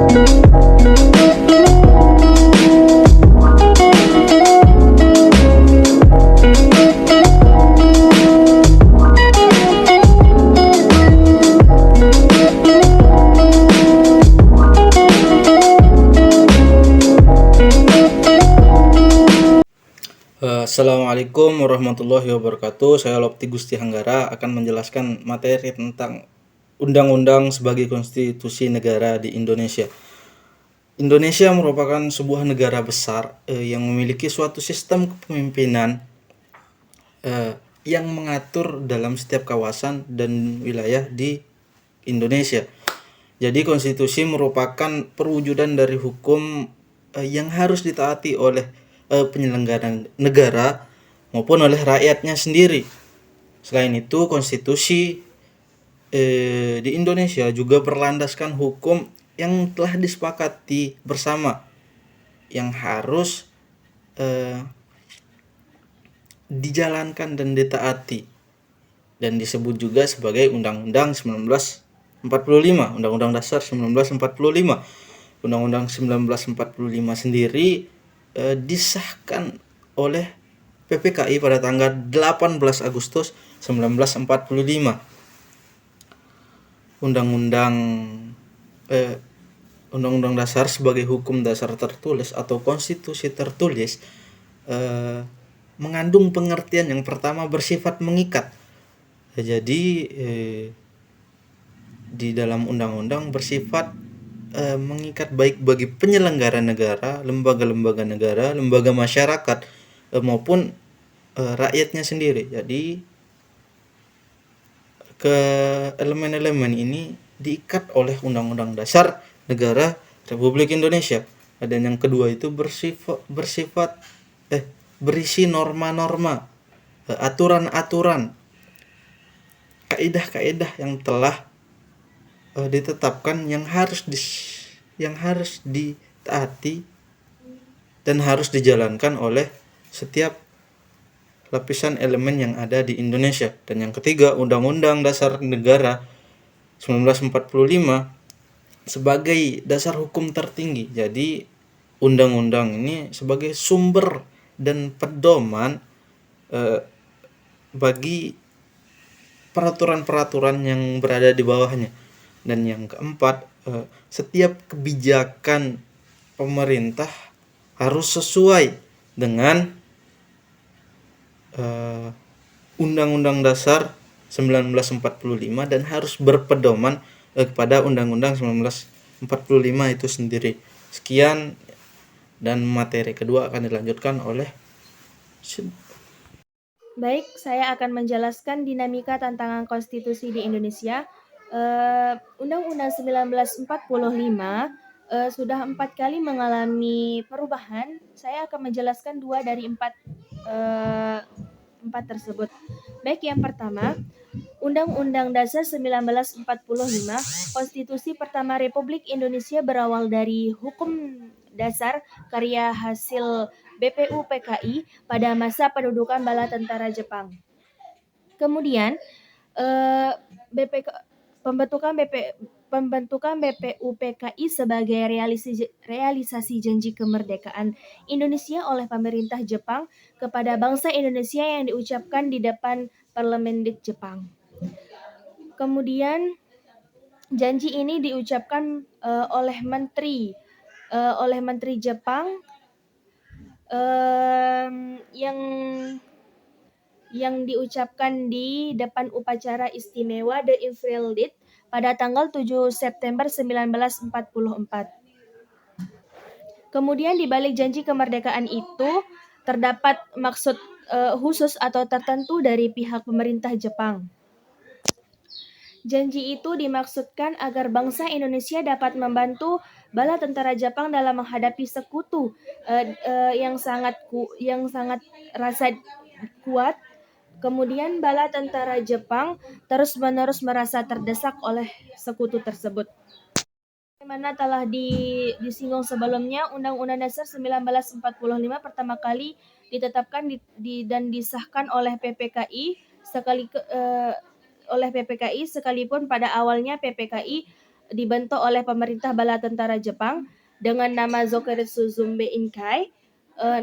Assalamualaikum warahmatullahi wabarakatuh. Saya Lopti Gusti Hanggara akan menjelaskan materi tentang Undang-Undang sebagai konstitusi negara di Indonesia. Indonesia merupakan sebuah negara besar yang memiliki suatu sistem kepemimpinan yang mengatur dalam setiap kawasan dan wilayah di Indonesia. Jadi konstitusi merupakan perwujudan dari hukum yang harus ditaati oleh penyelenggara negara maupun oleh rakyatnya sendiri. Selain itu, konstitusi di Indonesia juga berlandaskan hukum yang telah disepakati bersama yang harus dijalankan dan ditaati, dan disebut juga sebagai Undang-Undang 1945, Undang-Undang Dasar 1945. Undang-Undang 1945 sendiri disahkan oleh PPKI pada tanggal 18 Agustus 1945. Undang-Undang Dasar sebagai hukum dasar tertulis atau konstitusi tertulis mengandung pengertian yang pertama bersifat mengikat. Jadi di dalam undang-undang bersifat mengikat baik bagi penyelenggara negara, lembaga-lembaga negara, lembaga masyarakat maupun rakyatnya sendiri. Jadi ke elemen-elemen ini diikat oleh Undang-Undang Dasar Negara Republik Indonesia. Dan yang kedua itu bersifat berisi norma-norma, aturan-aturan, kaidah-kaidah yang telah ditetapkan yang harus ditaati dan harus dijalankan oleh setiap lapisan elemen yang ada di Indonesia. Dan yang ketiga, Undang-Undang Dasar Negara 1945 sebagai dasar hukum tertinggi. Jadi undang-undang ini sebagai sumber dan pedoman bagi peraturan-peraturan yang berada di bawahnya. Dan yang keempat, setiap kebijakan pemerintah harus sesuai dengan Undang-Undang Dasar 1945 dan harus berpedoman kepada Undang-Undang 1945 itu sendiri. Sekian, dan materi kedua akan dilanjutkan oleh Baik, saya akan menjelaskan dinamika tantangan konstitusi di Indonesia. Undang-Undang 1945 sudah 4 kali mengalami perubahan. Saya akan menjelaskan 2 dari 4 tersebut. Baik, yang pertama, Undang-Undang Dasar 1945, Konstitusi pertama Republik Indonesia berawal dari Hukum Dasar karya hasil BPU PKI pada masa pendudukan bala tentara Jepang. Kemudian pembentukan BPU PKI sebagai realisasi janji kemerdekaan Indonesia oleh pemerintah Jepang kepada bangsa Indonesia yang diucapkan di depan parlemen Jepang. Kemudian janji ini diucapkan oleh menteri Jepang yang diucapkan di depan upacara istimewa The Invalid pada tanggal 7 September 1944. Kemudian di balik janji kemerdekaan itu terdapat maksud khusus atau tertentu dari pihak pemerintah Jepang. Janji itu dimaksudkan agar bangsa Indonesia dapat membantu bala tentara Jepang dalam menghadapi sekutu yang sangat rasa kuat. Kemudian bala tentara Jepang terus-menerus merasa terdesak oleh sekutu tersebut. Bagaimana telah disinggung sebelumnya, Undang-Undang Dasar 1945 pertama kali ditetapkan dan disahkan oleh PPKI sekalipun pada awalnya PPKI dibentuk oleh pemerintah bala tentara Jepang dengan nama Zokuretsu Zumbe Inkai.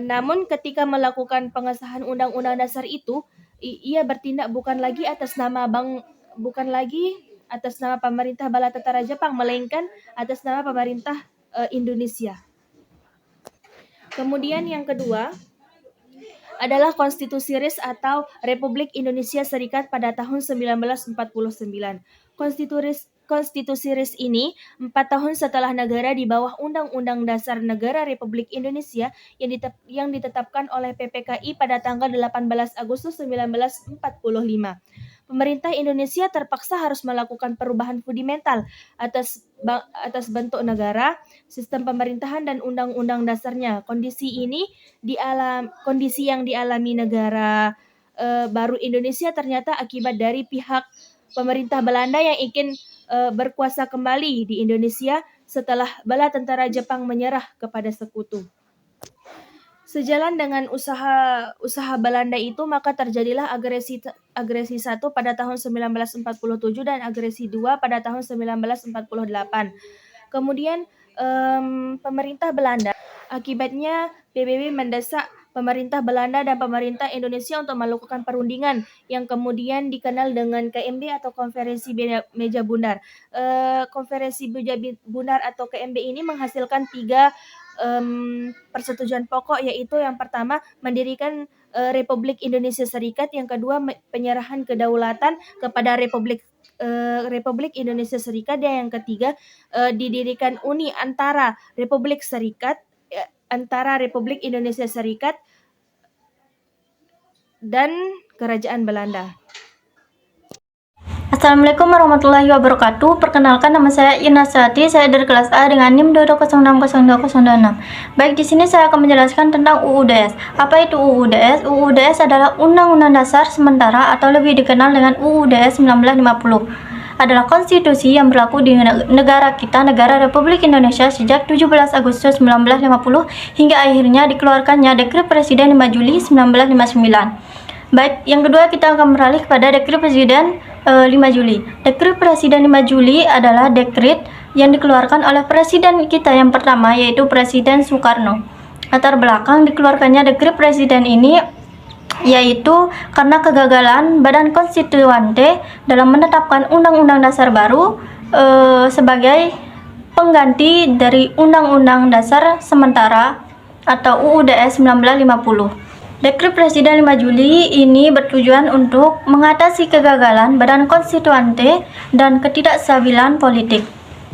Namun ketika melakukan pengesahan Undang-Undang Dasar itu, ia bertindak bukan lagi atas nama pemerintah bala tentara Jepang, melainkan atas nama pemerintah Indonesia. Kemudian yang kedua adalah Konstitusi RIS atau Republik Indonesia Serikat pada tahun 1949. Konstitusi RIS ini 4 tahun setelah negara di bawah Undang-Undang Dasar Negara Republik Indonesia yang ditetapkan oleh PPKI pada tanggal 18 Agustus 1945. Pemerintah Indonesia terpaksa harus melakukan perubahan fundamental atas bentuk negara, sistem pemerintahan, dan undang-undang dasarnya. Kondisi yang dialami negara baru Indonesia ternyata akibat dari pihak pemerintah Belanda yang ingin berkuasa kembali di Indonesia setelah bala tentara Jepang menyerah kepada sekutu. Sejalan dengan usaha Belanda itu, maka terjadilah agresi 1 pada tahun 1947 dan agresi 2 pada tahun 1948. Kemudian pemerintah Belanda, akibatnya PBB mendesak pemerintah Belanda dan pemerintah Indonesia untuk melakukan perundingan yang kemudian dikenal dengan KMB atau Konferensi Meja Bundar. Konferensi Meja Bundar atau KMB ini menghasilkan 3 persetujuan pokok, yaitu yang pertama mendirikan Republik Indonesia Serikat, yang kedua penyerahan kedaulatan kepada Republik Indonesia Serikat, dan yang ketiga didirikan uni antara Republik Indonesia Serikat dan Kerajaan Belanda. Assalamualaikum warahmatullahi wabarakatuh. Perkenalkan, nama saya Ina Sati. Saya dari kelas A dengan NIM 220602026. Baik, di sini saya akan menjelaskan tentang UUDS. Apa itu UUDS? UUDS adalah Undang-Undang Dasar Sementara atau lebih dikenal dengan UUDS 1950. Adalah konstitusi yang berlaku di negara kita, negara Republik Indonesia, sejak 17 Agustus 1950 hingga akhirnya dikeluarkannya Dekret Presiden 5 Juli 1959. Baik, yang kedua kita akan beralih kepada Dekret Presiden 5 Juli. Dekret Presiden 5 Juli adalah dekret yang dikeluarkan oleh Presiden kita yang pertama, yaitu Presiden Soekarno. Latar belakang dikeluarkannya Dekret Presiden ini yaitu karena kegagalan Badan Konstituante dalam menetapkan Undang-Undang Dasar baru sebagai pengganti dari Undang-Undang Dasar Sementara atau UUDS 1950. Dekret Presiden 5 Juli ini bertujuan untuk mengatasi kegagalan Badan Konstituante dan ketidakstabilan politik.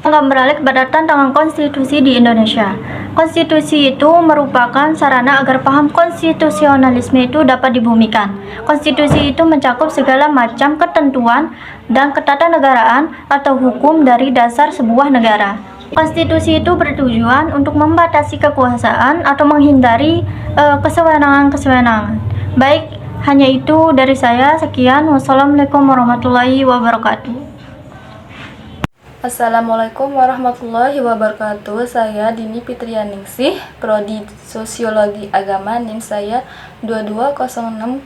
Akan beralih kepada tantangan konstitusi di Indonesia. Konstitusi itu merupakan sarana agar paham konstitusionalisme itu dapat dibumikan. Konstitusi itu mencakup segala macam ketentuan dan ketatanegaraan atau hukum dari dasar sebuah negara. Konstitusi itu bertujuan untuk membatasi kekuasaan atau menghindari kesewenangan-kesewenangan. Baik, hanya itu dari saya. Sekian. Wassalamualaikum warahmatullahi wabarakatuh. Assalamualaikum warahmatullahi wabarakatuh. Saya Dini Fitrianingsih, Prodi Sosiologi Agama, NIM saya 2206013.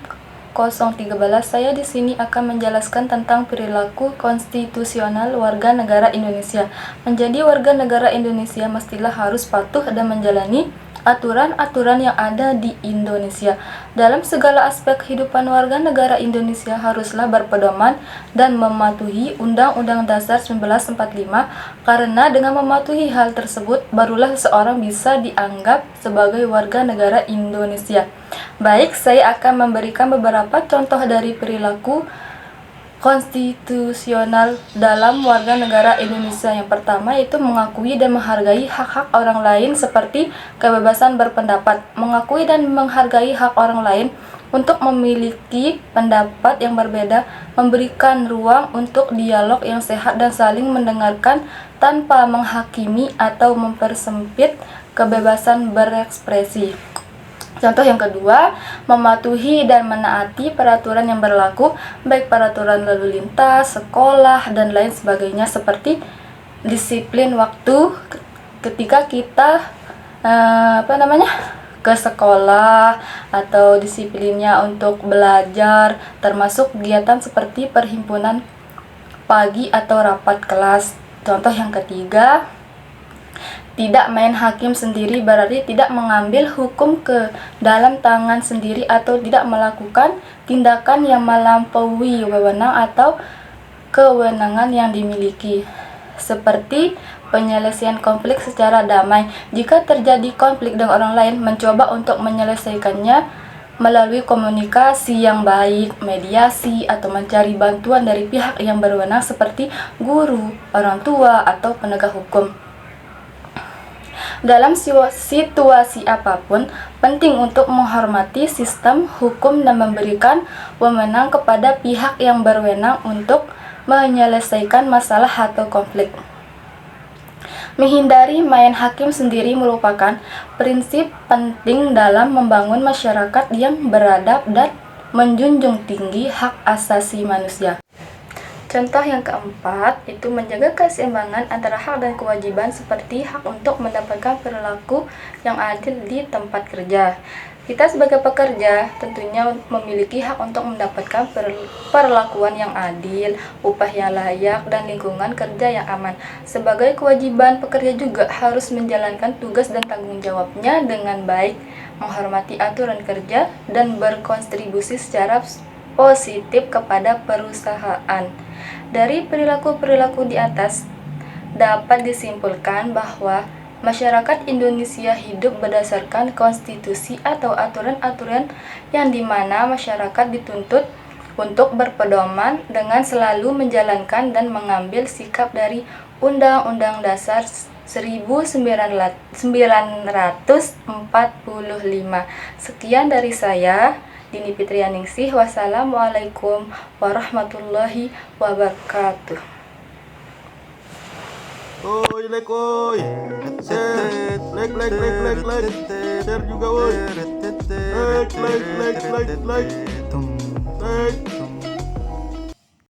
Saya di sini akan menjelaskan tentang perilaku konstitusional warga negara Indonesia. Menjadi warga negara Indonesia mestilah harus patuh dan menjalani aturan-aturan yang ada di Indonesia. Dalam segala aspek kehidupan warga negara Indonesia haruslah berpedoman dan mematuhi Undang-Undang Dasar 1945, karena dengan mematuhi hal tersebut barulah seorang bisa dianggap sebagai warga negara Indonesia. Baik, saya akan memberikan beberapa contoh dari perilaku konstitusional dalam warga negara Indonesia. Yang pertama yaitu mengakui dan menghargai hak-hak orang lain seperti kebebasan berpendapat. Mengakui dan menghargai hak orang lain untuk memiliki pendapat yang berbeda, memberikan ruang untuk dialog yang sehat dan saling mendengarkan tanpa menghakimi atau mempersempit kebebasan berekspresi. Contoh yang kedua, mematuhi dan menaati peraturan yang berlaku, baik peraturan lalu lintas, sekolah, dan lain sebagainya, seperti disiplin waktu ketika kita ke sekolah, atau disiplinnya untuk belajar, termasuk kegiatan seperti perhimpunan pagi atau rapat kelas. Contoh yang ketiga, tidak main hakim sendiri berarti tidak mengambil hukum ke dalam tangan sendiri atau tidak melakukan tindakan yang melampaui wewenang atau kewenangan yang dimiliki. Seperti penyelesaian konflik secara damai. Jika terjadi konflik dengan orang lain, mencoba untuk menyelesaikannya melalui komunikasi yang baik, mediasi, atau mencari bantuan dari pihak yang berwenang seperti guru, orang tua, atau penegak hukum. Dalam situasi apapun, penting untuk menghormati sistem hukum dan memberikan wewenang kepada pihak yang berwenang untuk menyelesaikan masalah atau konflik. Menghindari main hakim sendiri merupakan prinsip penting dalam membangun masyarakat yang beradab dan menjunjung tinggi hak asasi manusia. Contoh yang keempat, itu menjaga keseimbangan antara hak dan kewajiban seperti hak untuk mendapatkan perilaku yang adil di tempat kerja. Kita sebagai pekerja tentunya memiliki hak untuk mendapatkan perlakuan yang adil, upah yang layak, dan lingkungan kerja yang aman. Sebagai kewajiban, pekerja juga harus menjalankan tugas dan tanggung jawabnya dengan baik, menghormati aturan kerja, dan berkontribusi secara positif kepada perusahaan. Dari perilaku-perilaku di atas dapat disimpulkan bahwa masyarakat Indonesia hidup berdasarkan konstitusi atau aturan-aturan yang dimana masyarakat dituntut untuk berpedoman dengan selalu menjalankan dan mengambil sikap dari Undang-Undang Dasar 1945. Sekian dari saya, Dini Fitrianingsih. Wassalamualaikum warahmatullahi wabarakatuh. Oi, like, oi. Share, like. Share juga, woi. Like.